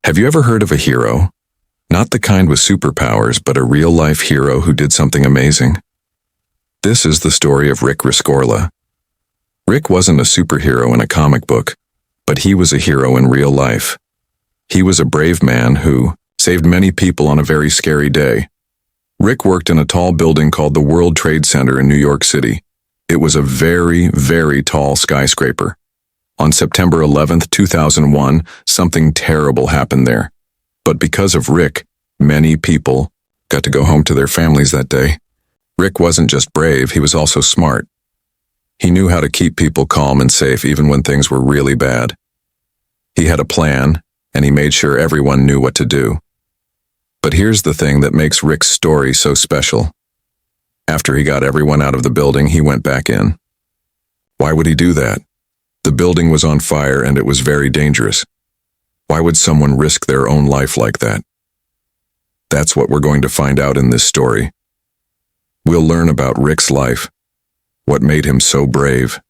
Have you ever heard of a hero? Not the kind with superpowers, but a real-life hero who did something amazing. This is the story of Rick Rescorla. Rick wasn't a superhero in a comic book, but he was a hero in real life. He was a brave man who saved many people on a very scary day. Rick worked in a tall building called the World Trade Center in New York City. It was a very, very tall skyscraper. On September 11th, 2001, something terrible happened there. But because of Rick, many people got to go home to their families that day. Rick wasn't just brave, he was also smart. He knew how to keep people calm and safe even when things were really bad. He had a plan, and he made sure everyone knew what to do. But here's the thing that makes Rick's story so special. After he got everyone out of the building, he went back in. Why would he do that? The building was on fire and it was very dangerous. Why would someone risk their own life like that? That's what we're going to find out in this story. We'll learn about Rick's life, what made him so brave,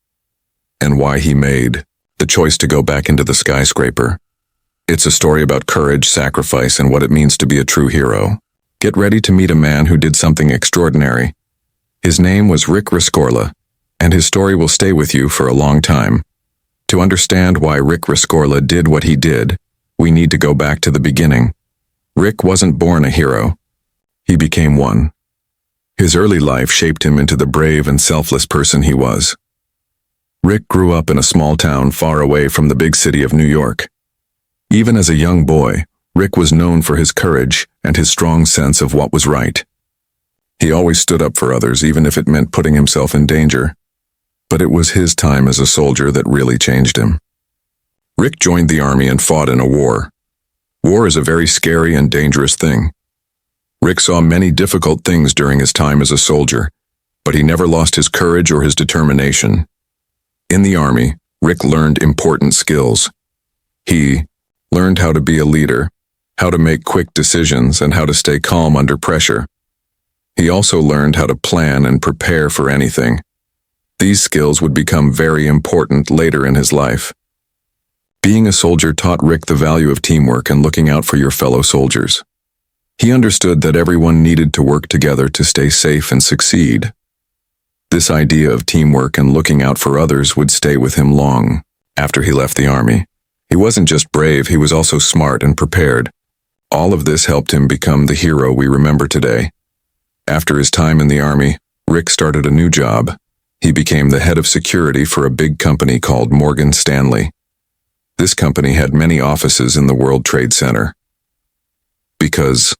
and why he made the choice to go back into the skyscraper. It's a story about courage, sacrifice, and what it means to be a true hero. Get ready to meet a man who did something extraordinary. His name was Rick Rescorla, and his story will stay with you for a long time. To understand why Rick Rescorla did what he did, we need to go back to the beginning. Rick wasn't born a hero. He became one. His early life shaped him into the brave and selfless person he was. Rick grew up in a small town far away from the big city of New York. Even as a young boy, Rick was known for his courage and his strong sense of what was right. He always stood up for others, even if it meant putting himself in danger. But it was his time as a soldier that really changed him. Rick joined the army and fought in a war. War is a very scary and dangerous thing. Rick saw many difficult things during his time as a soldier, but he never lost his courage or his determination. In the army, Rick learned important skills. He learned how to be a leader, how to make quick decisions, and how to stay calm under pressure. He also learned how to plan and prepare for anything. These skills would become very important later in his life. Being a soldier taught Rick the value of teamwork and looking out for your fellow soldiers. He understood that everyone needed to work together to stay safe and succeed. This idea of teamwork and looking out for others would stay with him long after he left the army. He wasn't just brave, he was also smart and prepared. All of this helped him become the hero we remember today. After his time in the army, Rick started a new job. He became the head of security for a big company called Morgan Stanley. This company had many offices in the World Trade Center. Because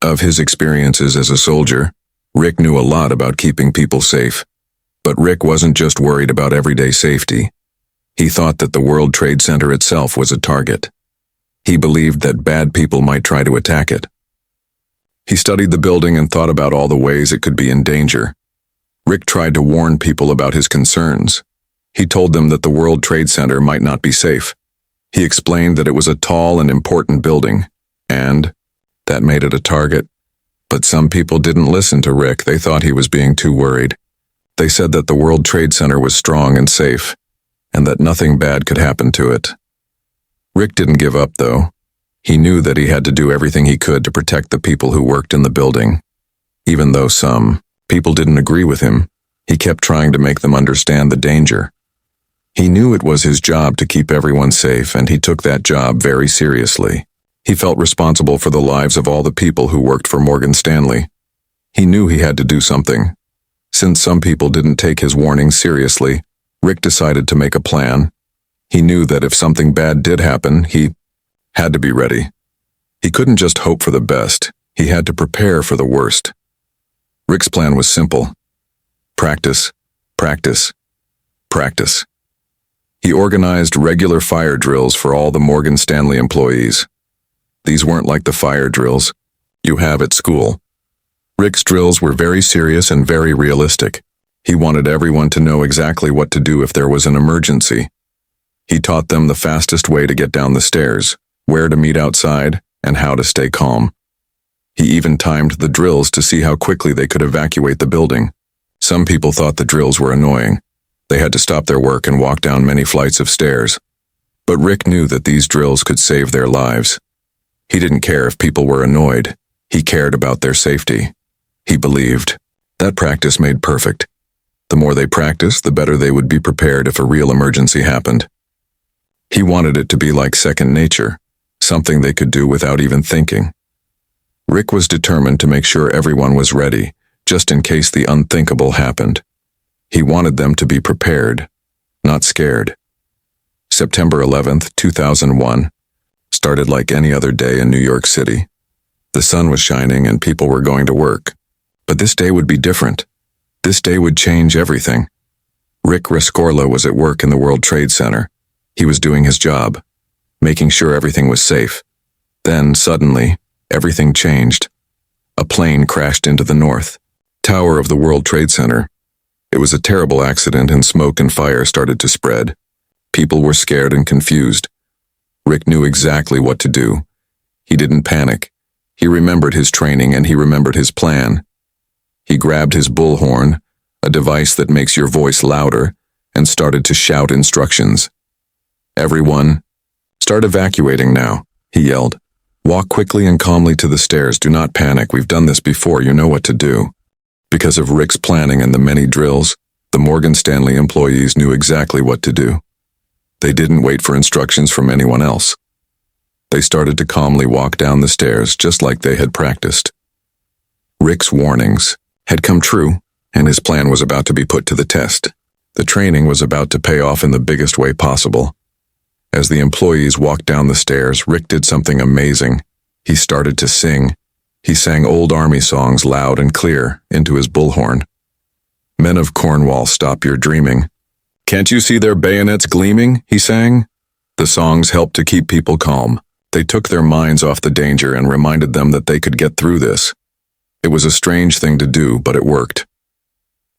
of his experiences as a soldier, Rick knew a lot about keeping people safe. But Rick wasn't just worried about everyday safety. He thought that the World Trade Center itself was a target. He believed that bad people might try to attack it. He studied the building and thought about all the ways it could be in danger. Rick tried to warn people about his concerns. He told them that the World Trade Center might not be safe. He explained that it was a tall and important building, and that made it a target. But some people didn't listen to Rick. They thought he was being too worried. They said that the World Trade Center was strong and safe, and that nothing bad could happen to it. Rick didn't give up, though. He knew that he had to do everything he could to protect the people who worked in the building. Even though some people didn't agree with him, he kept trying to make them understand the danger. He knew it was his job to keep everyone safe, and he took that job very seriously. He felt responsible for the lives of all the people who worked for Morgan Stanley. He knew he had to do something. Since some people didn't take his warnings seriously, Rick decided to make a plan. He knew that if something bad did happen, he had to be ready. He couldn't just hope for the best. He had to prepare for the worst. Rick's plan was simple. Practice, practice, practice. He organized regular fire drills for all the Morgan Stanley employees. These weren't like the fire drills you have at school. Rick's drills were very serious and very realistic. He wanted everyone to know exactly what to do if there was an emergency. He taught them the fastest way to get down the stairs, where to meet outside, and how to stay calm. He even timed the drills to see how quickly they could evacuate the building. Some people thought the drills were annoying. They had to stop their work and walk down many flights of stairs. But Rick knew that these drills could save their lives. He didn't care if people were annoyed. He cared about their safety. He believed. That practice made perfect. The more they practiced, the better they would be prepared if a real emergency happened. He wanted it to be like second nature, something they could do without even thinking. Rick was determined to make sure everyone was ready, just in case the unthinkable happened. He wanted them to be prepared, not scared. September 11th, 2001, started like any other day in New York City. The sun was shining and people were going to work. But this day would be different. This day would change everything. Rick Rescorla was at work in the World Trade Center. He was doing his job, making sure everything was safe. Then, suddenly, everything changed. A plane crashed into the north tower of the World Trade Center. It was a terrible accident and smoke and fire started to spread. People were scared and confused. Rick knew exactly what to do. He didn't panic. He remembered his training and he remembered his plan. He grabbed his bullhorn, a device that makes your voice louder, and started to shout instructions. "Everyone, start evacuating now," he yelled. "Walk quickly and calmly to the stairs. Do not panic. We've done this before. You know what to do." Because of Rick's planning and the many drills, the Morgan Stanley employees knew exactly what to do. They didn't wait for instructions from anyone else. They started to calmly walk down the stairs just like they had practiced. Rick's warnings had come true, and his plan was about to be put to the test. The training was about to pay off in the biggest way possible. As the employees walked down the stairs, Rick did something amazing. He started to sing. He sang old army songs loud and clear into his bullhorn. "Men of Cornwall, stop your dreaming. Can't you see their bayonets gleaming?" he sang. The songs helped to keep people calm. They took their minds off the danger and reminded them that they could get through this. It was a strange thing to do, but it worked.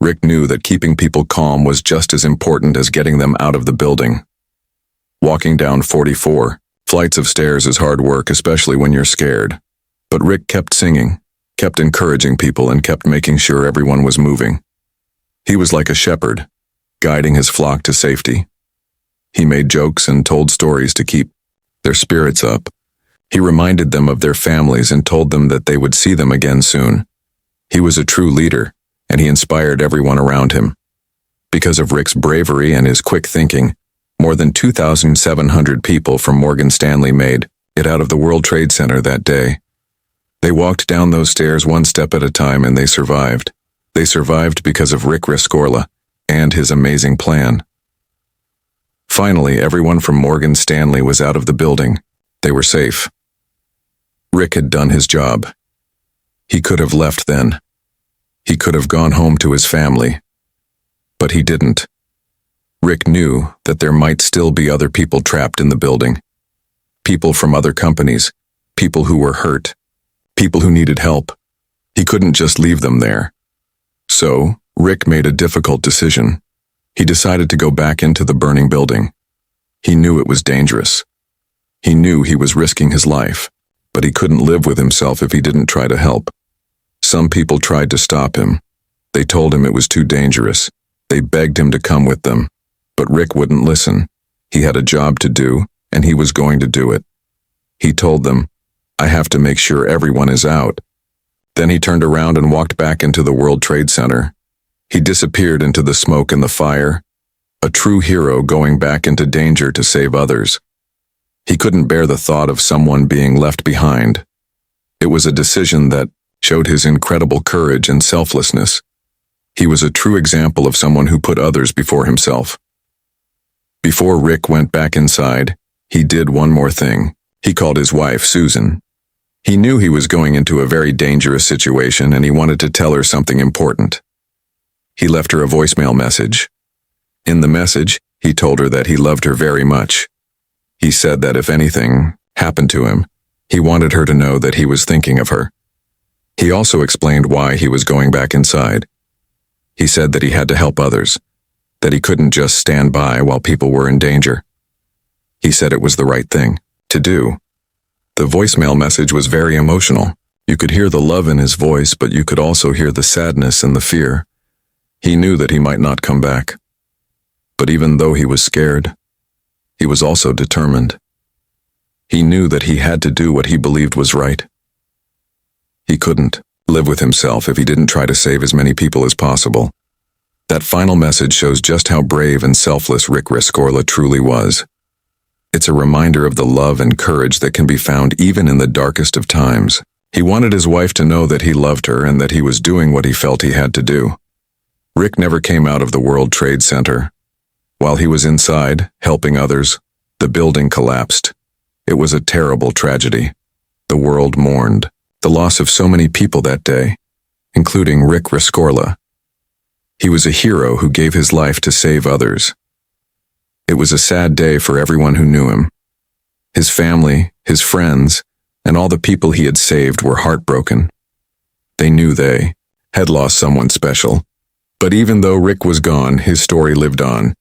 Rick knew that keeping people calm was just as important as getting them out of the building. Walking down 44 flights of stairs is hard work, especially when you're scared. But Rick kept singing, kept encouraging people, and kept making sure everyone was moving. He was like a shepherd, guiding his flock to safety. He made jokes and told stories to keep their spirits up. He reminded them of their families and told them that they would see them again soon. He was a true leader, and he inspired everyone around him. Because of Rick's bravery and his quick thinking, more than 2,700 people from Morgan Stanley made it out of the World Trade Center that day. They walked down those stairs one step at a time and they survived. They survived because of Rick Rescorla and his amazing plan. Finally, everyone from Morgan Stanley was out of the building. They were safe. Rick had done his job. He could have left then. He could have gone home to his family. But he didn't. Rick knew that there might still be other people trapped in the building. People from other companies, people who were hurt, people who needed help. He couldn't just leave them there. So, Rick made a difficult decision. He decided to go back into the burning building. He knew it was dangerous. He knew he was risking his life, but he couldn't live with himself if he didn't try to help. Some people tried to stop him. They told him it was too dangerous. They begged him to come with them. But Rick wouldn't listen. He had a job to do, and he was going to do it. He told them, "I have to make sure everyone is out." Then he turned around and walked back into the World Trade Center. He disappeared into the smoke and the fire, a true hero going back into danger to save others. He couldn't bear the thought of someone being left behind. It was a decision that showed his incredible courage and selflessness. He was a true example of someone who put others before himself. Before Rick went back inside, he did one more thing. He called his wife, Susan. He knew he was going into a very dangerous situation and he wanted to tell her something important. He left her a voicemail message. In the message, he told her that he loved her very much. He said that if anything happened to him, he wanted her to know that he was thinking of her. He also explained why he was going back inside. He said that he had to help others, that he couldn't just stand by while people were in danger. He said it was the right thing to do. The voicemail message was very emotional. You could hear the love in his voice, but you could also hear the sadness and the fear. He knew that he might not come back. But even though he was scared, he was also determined. He knew that he had to do what he believed was right. He couldn't live with himself if he didn't try to save as many people as possible. That final message shows just how brave and selfless Rick Rescorla truly was. It's a reminder of the love and courage that can be found even in the darkest of times. He wanted his wife to know that he loved her and that he was doing what he felt he had to do. Rick never came out of the World Trade Center. While he was inside, helping others, the building collapsed. It was a terrible tragedy. The world mourned the loss of so many people that day, including Rick Rescorla. He was a hero who gave his life to save others. It was a sad day for everyone who knew him. His family, his friends, and all the people he had saved were heartbroken. They knew they had lost someone special. But even though Rick was gone, his story lived on.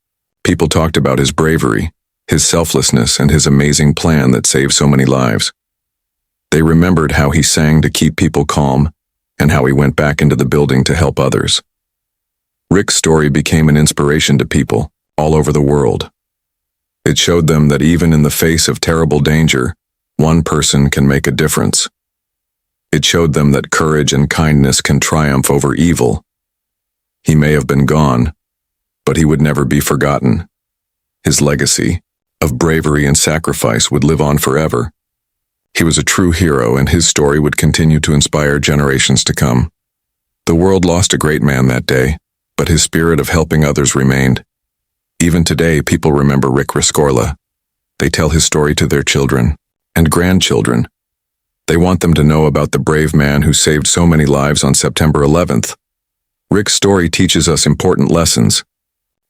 People talked about his bravery, his selflessness, and his amazing plan that saved so many lives. They remembered how he sang to keep people calm and how he went back into the building to help others. Rick's story became an inspiration to people all over the world. It showed them that even in the face of terrible danger, one person can make a difference. It showed them that courage and kindness can triumph over evil. He may have been gone, but he would never be forgotten. His legacy of bravery and sacrifice would live on forever. He was a true hero, and his story would continue to inspire generations to come. The world lost a great man that day, but his spirit of helping others remained. Even today, people remember Rick Rescorla. They tell his story to their children and grandchildren. They want them to know about the brave man who saved so many lives on September 11th. Rick's story teaches us important lessons.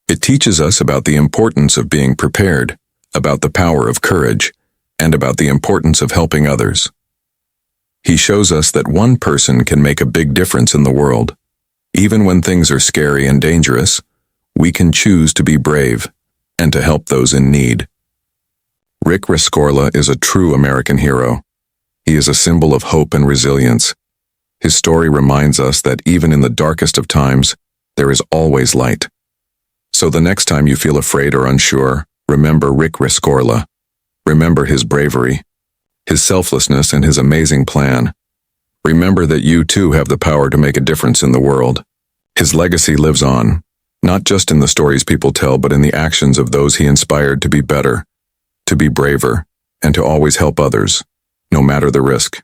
It teaches us about the importance of being prepared, about the power of courage, and about the importance of helping others. He shows us that one person can make a big difference in the world. Even when things are scary and dangerous, we can choose to be brave and to help those in need. Rick Rescorla is a true American hero. He is a symbol of hope and resilience. His story reminds us that even in the darkest of times, there is always light. So the next time you feel afraid or unsure, remember Rick Rescorla. Remember his bravery, his selflessness, and his amazing plan. Remember that you too have the power to make a difference in the world. His legacy lives on, not just in the stories people tell, but in the actions of those he inspired to be better, to be braver, and to always help others, no matter the risk.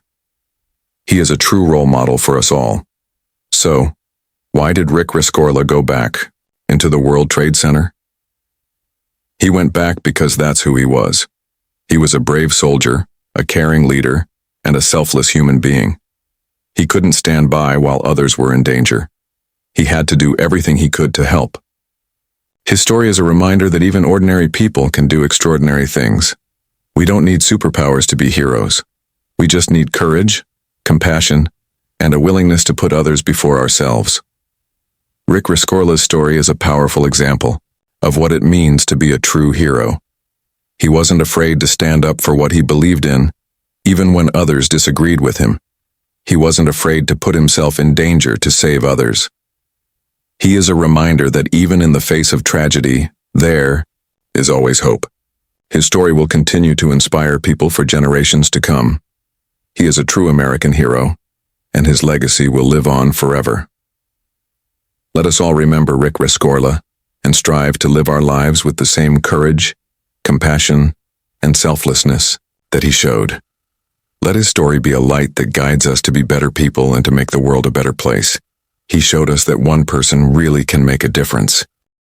He is a true role model for us all. So, why did Rick Rescorla go back into the World Trade Center? He went back because that's who he was. He was a brave soldier, a caring leader, and a selfless human being. He couldn't stand by while others were in danger. He had to do everything he could to help. His story is a reminder that even ordinary people can do extraordinary things. We don't need superpowers to be heroes. We just need courage, compassion, and a willingness to put others before ourselves. Rick Rescorla's story is a powerful example of what it means to be a true hero. He wasn't afraid to stand up for what he believed in, even when others disagreed with him. He wasn't afraid to put himself in danger to save others. He is a reminder that even in the face of tragedy, there is always hope. His story will continue to inspire people for generations to come. He is a true American hero, and his legacy will live on forever. Let us all remember Rick Rescorla and strive to live our lives with the same courage, compassion, and selflessness that he showed. Let his story be a light that guides us to be better people and to make the world a better place. He showed us that one person really can make a difference.